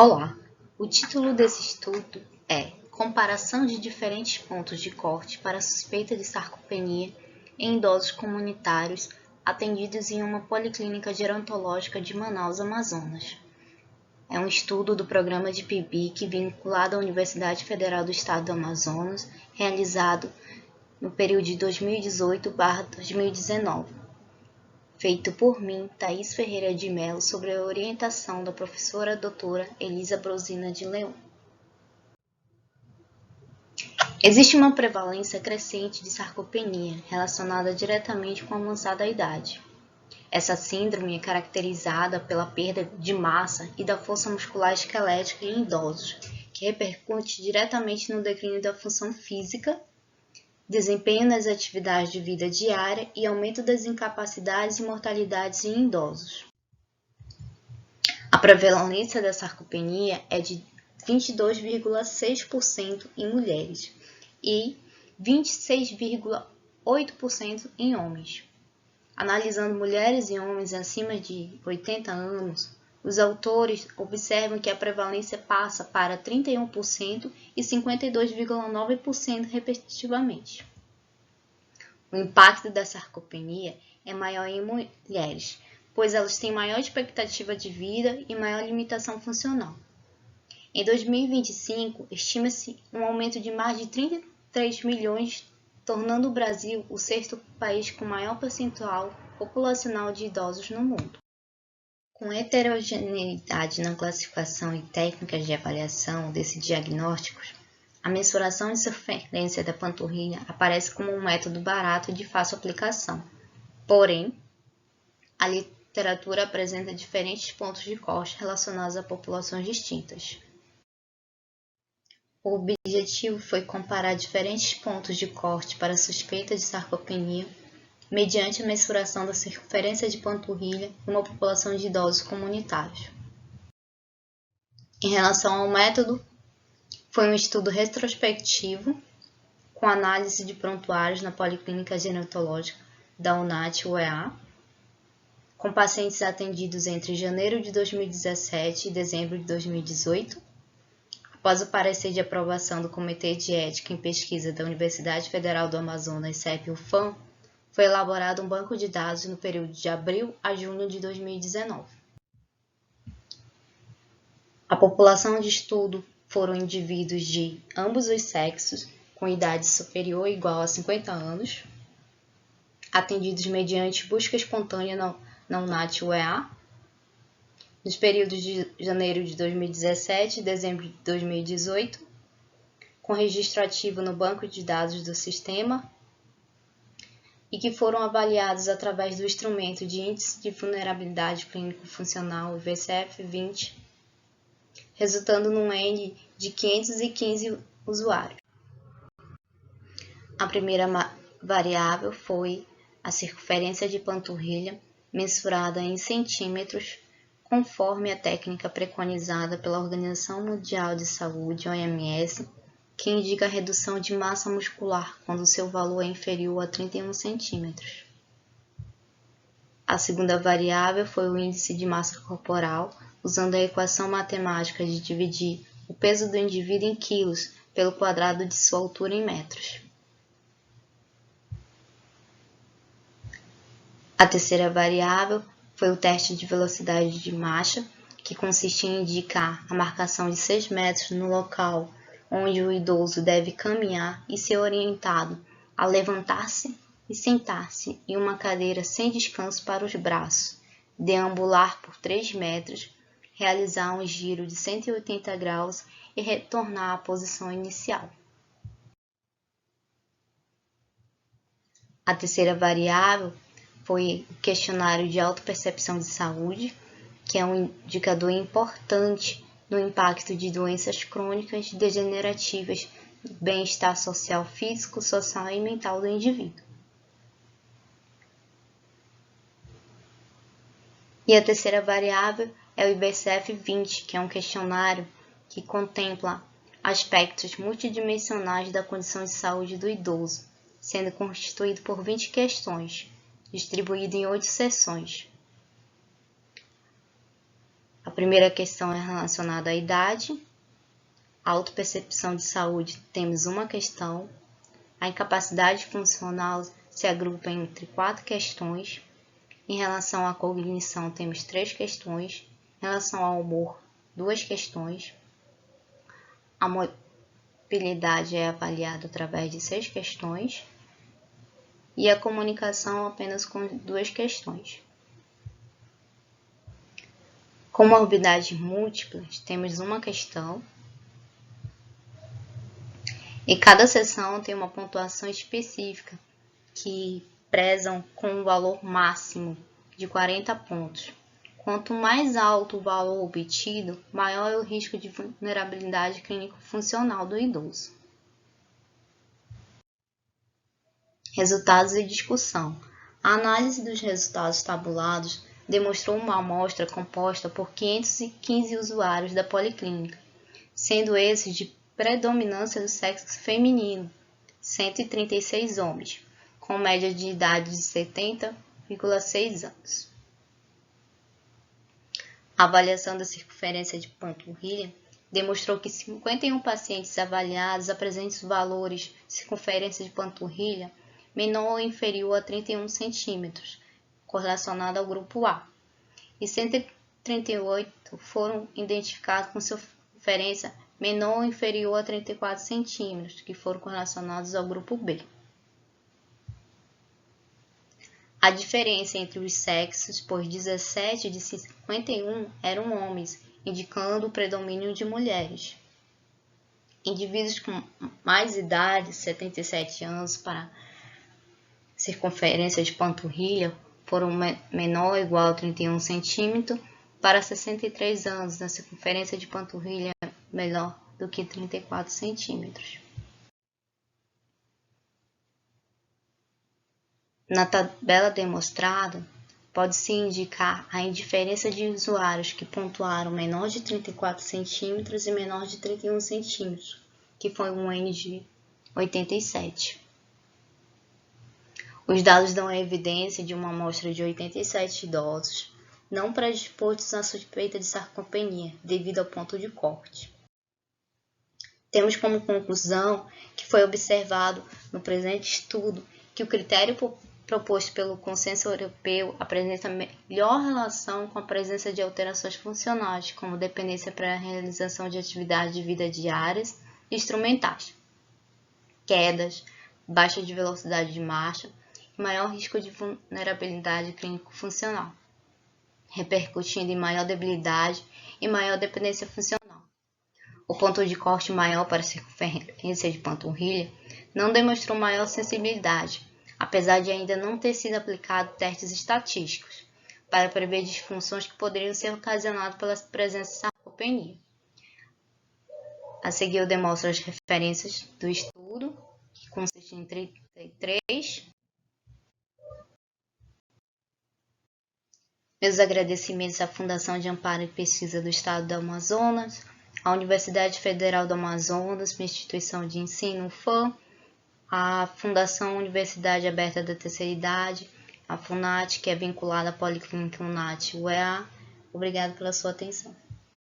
Olá! O título desse estudo é Comparação de diferentes pontos de corte para suspeita de sarcopenia em idosos comunitários atendidos em uma policlínica gerontológica de Manaus, Amazonas. É um estudo do programa de PIBIC vinculado à Universidade Federal do Estado do Amazonas, realizado no período de 2018/2019. Feito por mim, Thaís Ferreira de Mello, sobre a orientação da professora doutora Elisa Brosina de Leão. Existe uma prevalência crescente de sarcopenia relacionada diretamente com a avançada idade. Essa síndrome é caracterizada pela perda de massa e da força muscular esquelética em idosos, que repercute diretamente no declínio da função física, desempenho nas atividades de vida diária e aumento das incapacidades e mortalidades em idosos. A prevalência da sarcopenia é de 22,6% em mulheres e 26,8% em homens. Analisando mulheres e homens acima de 80 anos, os autores observam que a prevalência passa para 31% e 52,9% respectivamente. O impacto da sarcopenia é maior em mulheres, pois elas têm maior expectativa de vida e maior limitação funcional. Em 2025, estima-se um aumento de mais de 33 milhões, tornando o Brasil o sexto país com maior percentual populacional de idosos no mundo. Com heterogeneidade na classificação e técnicas de avaliação desses diagnósticos, a mensuração de circunferência da panturrilha aparece como um método barato e de fácil aplicação. Porém, a literatura apresenta diferentes pontos de corte relacionados a populações distintas. O objetivo foi comparar diferentes pontos de corte para suspeita de sarcopenia mediante a mensuração da circunferência de panturrilha em uma população de idosos comunitários. Em relação ao método, foi um estudo retrospectivo com análise de prontuários na Policlínica Gerontológica da UNAT-UEA, com pacientes atendidos entre janeiro de 2017 e dezembro de 2018. Após o parecer de aprovação do Comitê de Ética em Pesquisa da Universidade Federal do Amazonas, CEP-UFAM, foi elaborado um banco de dados no período de abril a junho de 2019. A população de estudo foram indivíduos de ambos os sexos, com idade superior ou igual a 50 anos, atendidos mediante busca espontânea na UNAT-UEA, nos períodos de janeiro de 2017 e dezembro de 2018, com registro ativo no banco de dados do sistema, e que foram avaliados através do instrumento de Índice de Vulnerabilidade Clínico-Funcional, IVCF-20, resultando num N de 515 usuários. A primeira variável foi a circunferência de panturrilha, mensurada em centímetros, conforme a técnica preconizada pela Organização Mundial de Saúde, OMS, que indica a redução de massa muscular quando seu valor é inferior a 31 centímetros. A segunda variável foi o índice de massa corporal, usando a equação matemática de dividir o peso do indivíduo em quilos pelo quadrado de sua altura em metros. A terceira variável foi o teste de velocidade de marcha, que consiste em indicar a marcação de 6 metros no local onde o idoso deve caminhar e ser orientado a levantar-se e sentar-se em uma cadeira sem descanso para os braços, deambular por 3 metros, realizar um giro de 180 graus e retornar à posição inicial. A terceira variável foi o questionário de autopercepção de saúde, que é um indicador importante no impacto de doenças crônicas degenerativas no bem-estar social, físico, social e mental do indivíduo. E a terceira variável é o IBCF-20, que é um questionário que contempla aspectos multidimensionais da condição de saúde do idoso, sendo constituído por 20 questões, distribuído em 8 seções. A primeira questão é relacionada à idade. A autopercepção de saúde, temos uma questão. A incapacidade funcional se agrupa entre 4 questões. Em relação à cognição, temos 3 questões. Em relação ao humor, 2 questões. A mobilidade é avaliada através de 6 questões. E a comunicação apenas com 2 questões. Comorbidades múltiplas, temos uma questão. E cada seção tem uma pontuação específica, que prezam com um valor máximo de 40 pontos. Quanto mais alto o valor obtido, maior é o risco de vulnerabilidade clínico-funcional do idoso. Resultados e discussão. A análise dos resultados tabulados demonstrou uma amostra composta por 515 usuários da policlínica, sendo esses de predominância do sexo feminino, 136 homens, com média de idade de 70,6 anos. A avaliação da circunferência de panturrilha demonstrou que 51 pacientes avaliados apresentam valores de circunferência de panturrilha menor ou inferior a 31 centímetros, correlacionado ao grupo A, e 138 foram identificados com circunferência menor ou inferior a 34 centímetros, que foram correlacionados ao grupo B. A diferença entre os sexos, pois 17 de 51 eram homens, indicando o predomínio de mulheres. Indivíduos com mais idade, 77 anos, para circunferência de panturrilha, foram menor ou igual a 31 centímetros, para 63 anos, na circunferência de panturrilha menor do que 34 centímetros. Na tabela demonstrada, pode-se indicar a indiferença de usuários que pontuaram menor de 34 centímetros e menor de 31 centímetros, que foi um N de 87. Os dados dão a evidência de uma amostra de 87 idosos, não predispostos à suspeita de sarcopenia, devido ao ponto de corte. Temos como conclusão que foi observado no presente estudo que o critério proposto pelo consenso europeu apresenta melhor relação com a presença de alterações funcionais, como dependência para a realização de atividades de vida diárias e instrumentais, quedas, baixa de velocidade de marcha e maior risco de vulnerabilidade clínico-funcional, repercutindo em maior debilidade e maior dependência funcional. O ponto de corte maior para a circunferência de panturrilha não demonstrou maior sensibilidade, apesar de ainda não ter sido aplicado testes estatísticos para prever disfunções que poderiam ser ocasionadas pela presença de sarcopenia. A seguir eu demonstro as referências do estudo, que consiste em 33. Meus agradecimentos à Fundação de Amparo e Pesquisa do Estado do Amazonas, à Universidade Federal do Amazonas, minha instituição de ensino, UFAM, à Fundação Universidade Aberta da Terceira Idade, a FUNAT, que é vinculada à Policlínica UNAT UEA. Obrigado pela sua atenção.